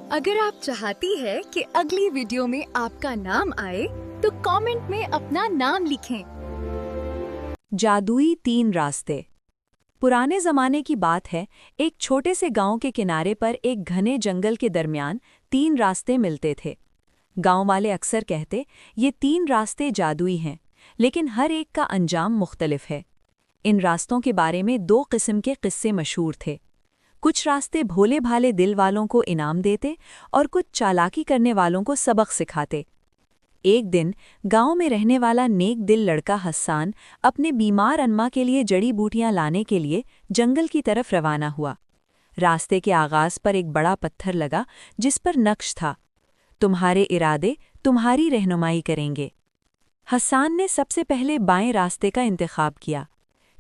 अगर आप चाहती है कि अगली वीडियो में आपका नाम आए तो कमेंट में अपना नाम लिखें। जादुई 3 रास्ते। पुराने जमाने की बात है, एक छोटे से गांव के किनारे पर एक घने जंगल के दरमियान 3 रास्ते मिलते थे। गांव वाले अक्सर कहते ये 3 रास्ते जादुई हैं, लेकिन हर एक का अंजाम मुख्तलिफ है। इन रास्तों के बारे में 2 किस्म के किस्से मशहूर थे। कुछ रास्ते भोले भाले दिल वालों को इनाम देते और कुछ चालाकी करने वालों को सबक सिखाते। एक दिन गांव में रहने वाला नेक दिल लड़का हस्सान अपने बीमार अम्मा के लिए जड़ी बूटियां लाने के लिए जंगल की तरफ रवाना हुआ। रास्ते के आगाज पर एक बड़ा पत्थर लगा जिस पर नक्श था, तुम्हारे इरादे तुम्हारी रहनुमाई करेंगे। हस्सान ने सबसे पहले बाएं रास्ते का इंतखाब किया।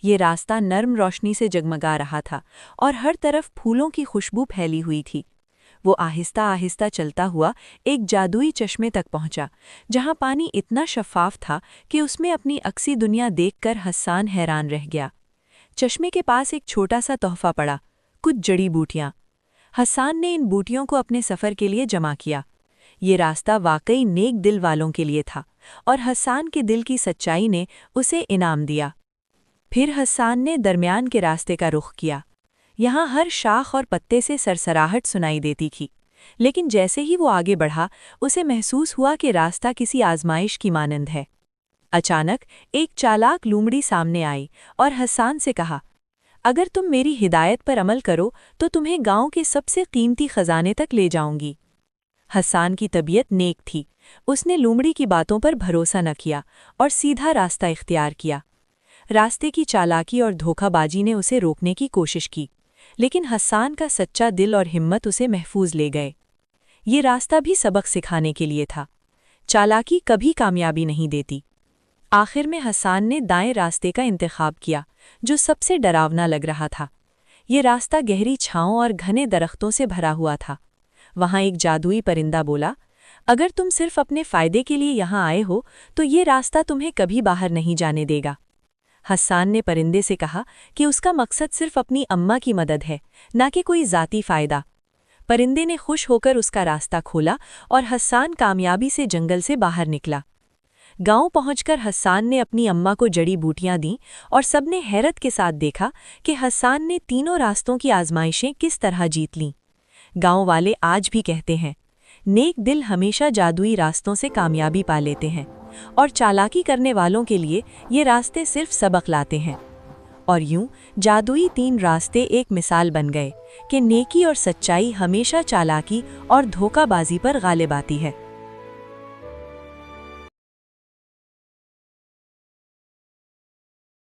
ये रास्ता नर्म रोशनी से जगमगा रहा था और हर तरफ फूलों की खुशबू फैली हुई थी। वो आहिस्ता आहिस्ता चलता हुआ एक जादुई चश्मे तक पहुंचा, जहां पानी इतना शफ़ाफ था कि उसमें अपनी अक्सी दुनिया देखकर हस्सान हैरान रह गया। चश्मे के पास एक छोटा सा तोहफा पड़ा, कुछ जड़ी बूटियां। हस्सान ने इन बूटियों को अपने सफ़र के लिए जमा किया। ये रास्ता वाकई नेक दिल वालों के लिए था और हस्सान के दिल की सच्चाई ने उसे इनाम दिया। फिर हस्सान ने दरमियान के रास्ते का रुख किया। यहाँ हर शाख और पत्ते से सरसराहट सुनाई देती थी, लेकिन जैसे ही वो आगे बढ़ा उसे महसूस हुआ कि रास्ता किसी आजमाइश की मानंद है। अचानक एक चालाक लूमड़ी सामने आई और हस्सान से कहा, अगर तुम मेरी हिदायत पर अमल करो तो तुम्हें गांव के सबसे कीमती खजाने तक ले जाऊंगी। हस्सान की तबीयत नेक थी। उसने लूमड़ी की बातों पर भरोसा न किया और सीधा रास्ता इख्तियार किया। रास्ते की चालाकी और धोखाबाजी ने उसे रोकने की कोशिश की, लेकिन हस्सान का सच्चा दिल और हिम्मत उसे महफूज ले गए। ये रास्ता भी सबक सिखाने के लिए था। चालाकी कभी कामयाबी नहीं देती। आखिर में हस्सान ने दाएं रास्ते का इंतखाब किया, जो सबसे डरावना लग रहा था। ये रास्ता गहरी छांव और घने दरख्तों से भरा हुआ था। वहाँ एक जादुई परिंदा बोला, अगर तुम सिर्फ अपने फ़ायदे के लिए यहाँ आए हो तो ये रास्ता तुम्हें कभी बाहर नहीं जाने देगा। हस्सान ने परिंदे से कहा कि उसका मकसद सिर्फ अपनी अम्मा की मदद है, न कि कोई ज़ाती फ़ायदा। परिंदे ने खुश होकर उसका रास्ता खोला और हस्सान कामयाबी से जंगल से बाहर निकला। गांव पहुंचकर हस्सान ने अपनी अम्मा को जड़ी बूटियां दीं और सबने हैरत के साथ देखा कि हस्सान ने तीनों रास्तों की आजमाइशें किस तरह जीत लीं। गांव वाले आज भी कहते हैं, नेक दिल हमेशा जादुई रास्तों से कामयाबी पा लेते हैं और चालाकी करने वालों के लिए ये रास्ते सिर्फ सबक लाते हैं। और यूं जादुई 3 रास्ते एक मिसाल बन गए कि नेकी और सच्चाई हमेशा चालाकी और धोखाबाजी पर गालिब आती है।